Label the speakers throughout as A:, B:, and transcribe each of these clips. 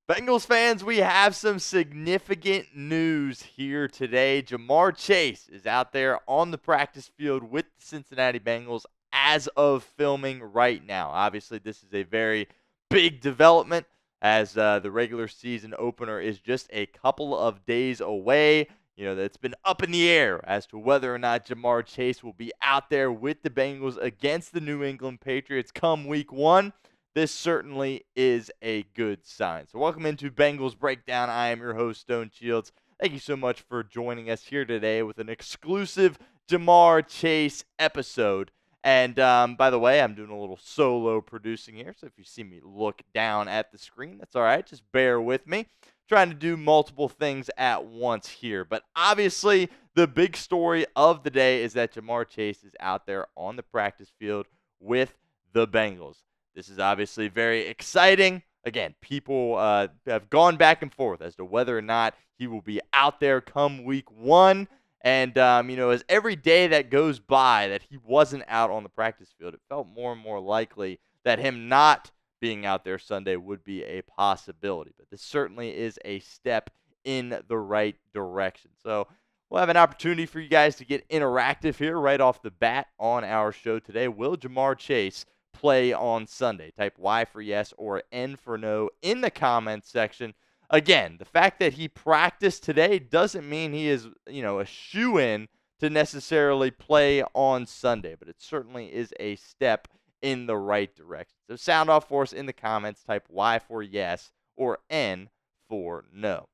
A: Bengals fans, we have some significant news here today. Jamar Chase is out there on the practice field with the Cincinnati Bengals as of filming right now. Obviously, this is a very big development as the regular season opener is just a couple of days away. You know, it's been up in the air as to whether or not Jamar Chase will be out there with the Bengals against the New England Patriots come week one. This certainly is a good sign. So welcome into Bengals Breakdown. I am your host, Stone Shields. Thank you so much for joining us here today with an exclusive Jamar Chase episode. And by the way, I'm doing a little solo producing here, so if you see me look down at the screen, that's all right. Just bear with me. Trying to do multiple things at once here. But obviously, the big story of the day is that Jamar Chase is out there on the practice field with the Bengals. This is obviously very exciting. Again, people have gone back and forth as to whether or not he will be out there come week one. And, as every day that goes by that he wasn't out on the practice field, it felt more and more likely that him not being out there Sunday would be a possibility. But this certainly is a step in the right direction. So we'll have an opportunity for you guys to get interactive here right off the bat on our show today. Will Jamar Chase play on Sunday? Type Y for yes or N for no in the comments section. Again, the fact that he practiced today doesn't mean he is, a shoo-in to necessarily play on Sunday, but it certainly is a step in the right direction. So sound off for us in the comments. Type Y for yes or N for no.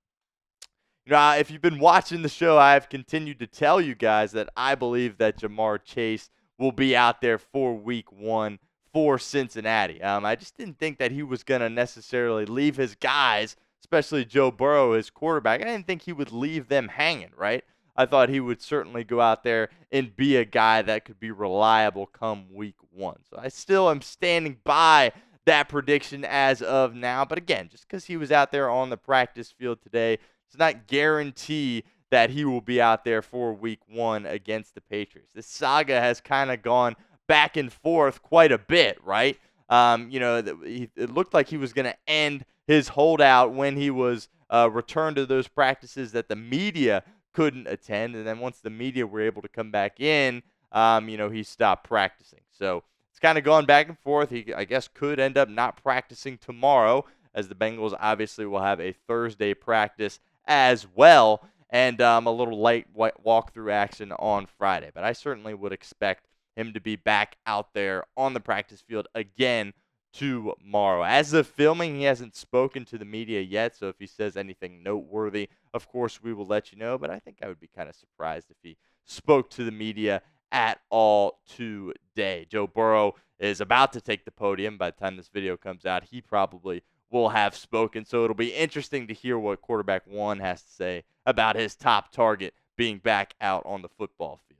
A: If you've been watching the show, I've continued to tell you guys that I believe that Jamar Chase will be out there for week one for Cincinnati. I just didn't think that he was going to necessarily leave his guys, especially Joe Burrow, his quarterback. I didn't think he would leave them hanging, right? I thought he would certainly go out there and be a guy that could be reliable come week one. So I still am standing by that prediction as of now. But again, just because he was out there on the practice field today does not guarantee that he will be out there for week one against the Patriots. This saga has kind of gone back and forth quite a bit, right? It looked like he was going to end his holdout when he was returned to those practices that the media couldn't attend. And then once the media were able to come back in, he stopped practicing. So it's kind of gone back and forth. He, I guess, could end up not practicing tomorrow, as the Bengals obviously will have a Thursday practice as well, and a little light walkthrough action on Friday. But I certainly would expect him to be back out there on the practice field again tomorrow. As of filming, he hasn't spoken to the media yet, so if he says anything noteworthy, of course we will let you know, but I think I would be kind of surprised if he spoke to the media at all today. Joe Burrow is about to take the podium. By the time this video comes out, he probably will have spoken, so it'll be interesting to hear what quarterback one has to say about his top target being back out on the football field.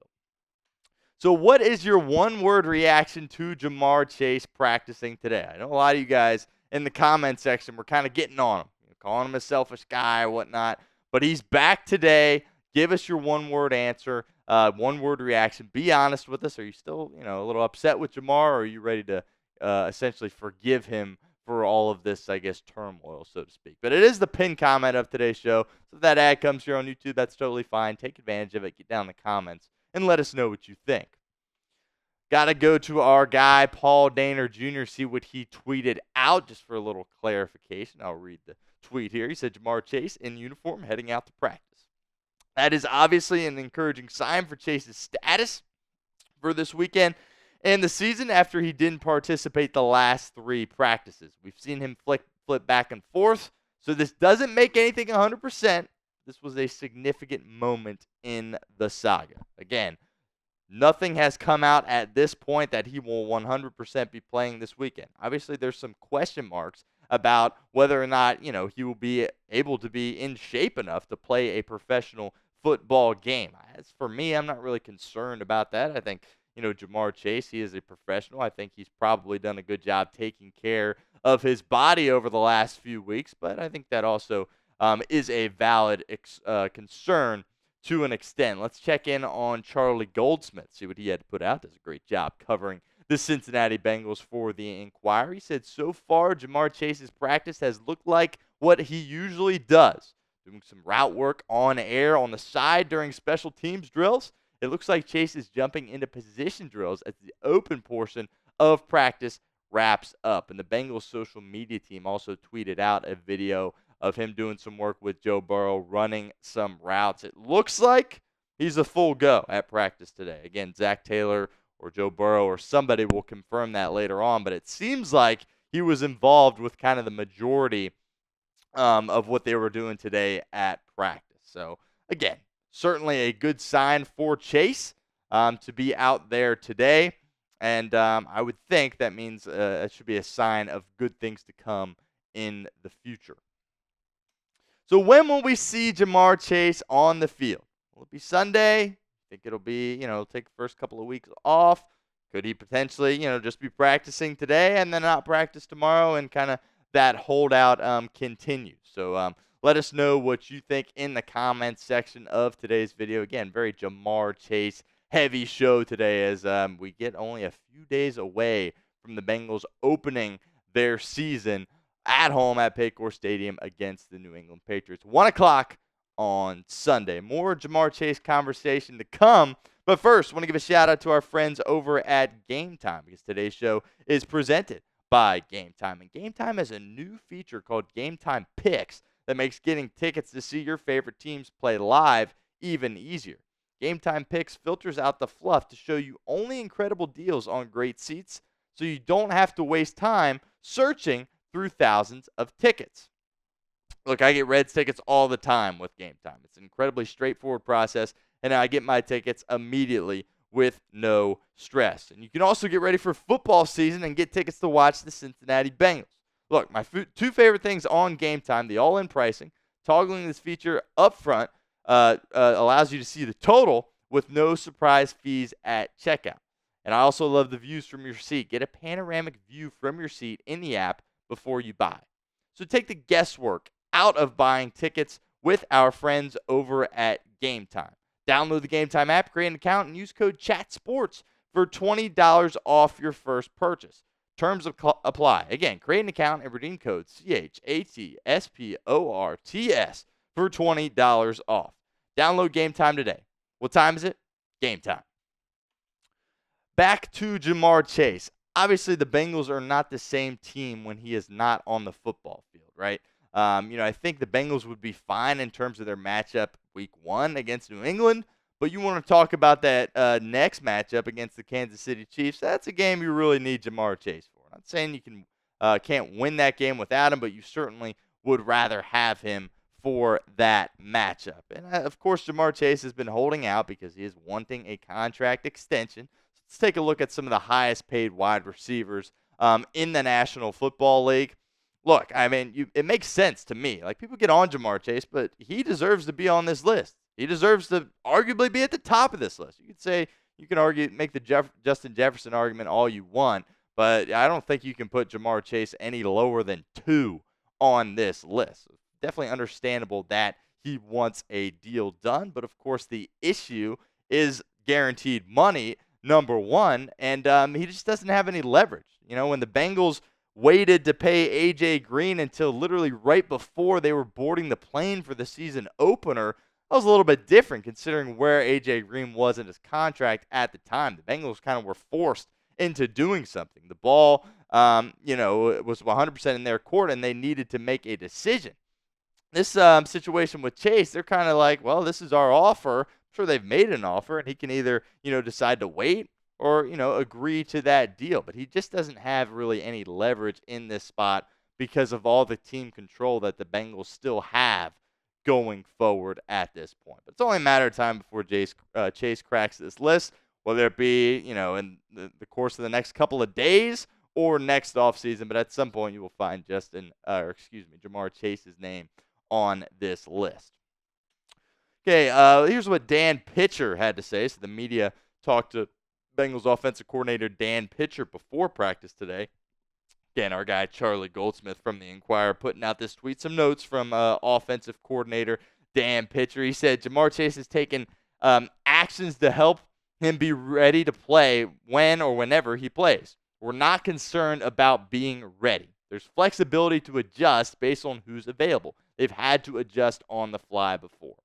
A: So what is your one-word reaction to Jamar Chase practicing today? I know a lot of you guys in the comment section were kind of getting on him, calling him a selfish guy or whatnot, but he's back today. Give us your one-word answer, one-word reaction. Be honest with us. Are you still, a little upset with Jamar, or are you ready to essentially forgive him for all of this, I guess, turmoil, so to speak? But it is the pinned comment of today's show. So if that ad comes here on YouTube, that's totally fine. Take advantage of it. Get down in the comments and let us know what you think. Got to go to our guy, Paul Daner Jr., see what he tweeted out, just for a little clarification. I'll read the tweet here. He said, Jamar Chase in uniform heading out to practice. That is obviously an encouraging sign for Chase's status for this weekend and the season after he didn't participate the last three practices. We've seen him flip back and forth, so this doesn't make anything 100%. This was a significant moment in the saga. Again, nothing has come out at this point that he will 100% be playing this weekend. Obviously, there's some question marks about whether or not, he will be able to be in shape enough to play a professional football game. As for me, I'm not really concerned about that. I think, Jamar Chase, he is a professional. I think he's probably done a good job taking care of his body over the last few weeks, but I think that also is a valid concern to an extent. Let's check in on Charlie Goldsmith, see what he had to put out. Does a great job covering the Cincinnati Bengals for the Inquirer. He said, so far, Jamar Chase's practice has looked like what he usually does, doing some route work on air on the side during special teams drills. It looks like Chase is jumping into position drills as the open portion of practice wraps up. And the Bengals social media team also tweeted out a video of him doing some work with Joe Burrow, running some routes. It looks like he's a full go at practice today. Again, Zach Taylor or Joe Burrow or somebody will confirm that later on, but it seems like he was involved with kind of the majority of what they were doing today at practice. So, again, certainly a good sign for Chase to be out there today. And I would think that means it should be a sign of good things to come in the future. So when will we see Jamar Chase on the field? Will it be Sunday? I think it'll be, take the first couple of weeks off. Could he potentially, just be practicing today and then not practice tomorrow and kind of that holdout continues? So let us know what you think in the comments section of today's video. Again, very Jamar Chase heavy show today as we get only a few days away from the Bengals opening their season at home at Paycor Stadium against the New England Patriots. 1 o'clock on Sunday. More Jamar Chase conversation to come. But first, I want to give a shout out to our friends over at Game Time because today's show is presented by Game Time. And Game Time has a new feature called Game Time Picks that makes getting tickets to see your favorite teams play live even easier. Game Time Picks filters out the fluff to show you only incredible deals on great seats so you don't have to waste time searching through thousands of tickets. Look, I get Reds tickets all the time with Game Time. It's an incredibly straightforward process, and I get my tickets immediately with no stress. And you can also get ready for football season and get tickets to watch the Cincinnati Bengals. Look, my two favorite things on Game Time, the all-in pricing, toggling this feature up front allows you to see the total with no surprise fees at checkout. And I also love the views from your seat. Get a panoramic view from your seat in the app before you buy. So take the guesswork out of buying tickets with our friends over at Game Time. Download the Game Time app, create an account, and use code CHATSPORTS for $20 off your first purchase. Terms apply. Again, create an account and redeem code CHATSPORTS for $20 off. Download Game Time today. What time is it? Game time. Back to Jamar Chase. Obviously, the Bengals are not the same team when he is not on the football field, right? I think the Bengals would be fine in terms of their matchup week 1 against New England, but you want to talk about that next matchup against the Kansas City Chiefs. That's a game you really need Jamar Chase for. I'm not saying you can't win that game without him, but you certainly would rather have him for that matchup. And, of course, Jamar Chase has been holding out because he is wanting a contract extension. Let's take a look at some of the highest paid wide receivers in the National Football League. Look, I mean, it makes sense to me. Like, people get on Jamar Chase, but he deserves to be on this list. He deserves to arguably be at the top of this list. You can argue, make the Justin Jefferson argument all you want, but I don't think you can put Jamar Chase any lower than 2 on this list. Definitely understandable that he wants a deal done, but of course the issue is guaranteed money, number one, and he just doesn't have any leverage. When the Bengals waited to pay A.J. Green until literally right before they were boarding the plane for the season opener, that was a little bit different considering where A.J. Green was in his contract at the time. The Bengals kind of were forced into doing something. The ball, it was 100% in their court, and they needed to make a decision. This situation with Chase, they're kind of like, well, this is our offer. I'm sure they've made an offer, and he can either, decide to wait or, agree to that deal. But he just doesn't have really any leverage in this spot because of all the team control that the Bengals still have going forward at this point. But it's only a matter of time before Chase cracks this list, whether it be, in the course of the next couple of days or next offseason. But at some point, you will find Jamar Chase's name on this list. Okay, here's what Dan Pitcher had to say. So the media talked to Bengals offensive coordinator Dan Pitcher before practice today. Again, our guy Charlie Goldsmith from the Inquirer putting out this tweet. Some notes from offensive coordinator damn pitcher. He said Jamar Chase has taken actions to help him be ready to play when or whenever he plays. We're not concerned about being ready. There's flexibility to adjust based on who's available. They've had to adjust on the fly before.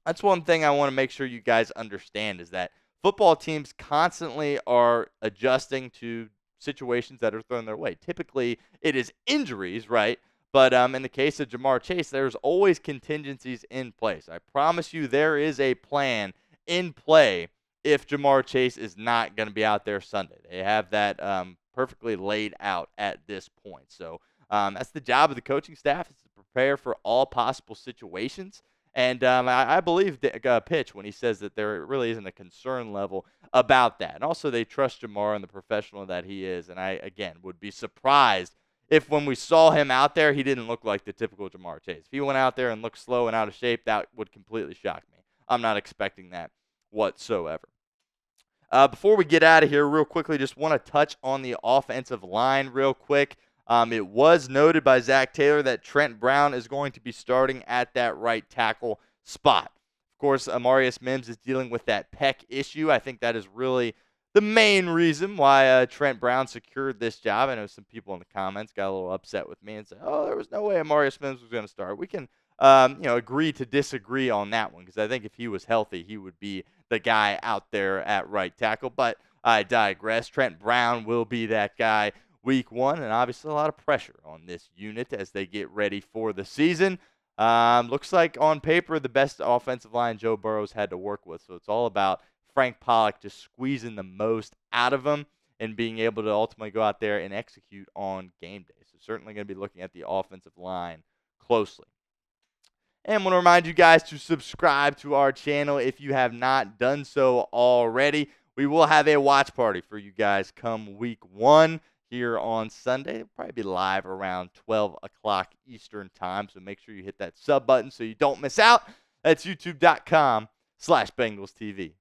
A: That's one thing I want to make sure you guys understand is that football teams constantly are adjusting to situations that are thrown their way. Typically, it is injuries, right? But in the case of Jamar Chase, there's always contingencies in place. I promise you there is a plan in play if Jamar Chase is not going to be out there Sunday. They have that perfectly laid out at this point. So that's the job of the coaching staff, is to prepare for all possible situations. And I believe Pitch when he says that there really isn't a concern level about that. And also, they trust Jamar and the professional that he is. And I, again, would be surprised if when we saw him out there, he didn't look like the typical Jamar Chase. If he went out there and looked slow and out of shape, that would completely shock me. I'm not expecting that whatsoever. Before we get out of here, real quickly, just want to touch on the offensive line real quick. It was noted by Zach Taylor that Trent Brown is going to be starting at that right tackle spot. Of course, Amarius Mims is dealing with that pec issue. I think that is really the main reason why Trent Brown secured this job. I know some people in the comments got a little upset with me and said, "Oh, there was no way Amarius Mims was going to start." We can, agree to disagree on that one, because I think if he was healthy, he would be the guy out there at right tackle. But I digress. Trent Brown will be that guy week one, and obviously a lot of pressure on this unit as they get ready for the season. Looks like on paper the best offensive line Joe Burrow's had to work with, so it's all about Frank Pollock just squeezing the most out of him and being able to ultimately go out there and execute on game day. So certainly going to be looking at the offensive line closely. And I want to remind you guys to subscribe to our channel if you have not done so already. We will have a watch party for you guys come week one here on Sunday. It'll probably be live around 12 o'clock Eastern time, so make sure you hit that sub button so you don't miss out. That's youtube.com/BengalsTV.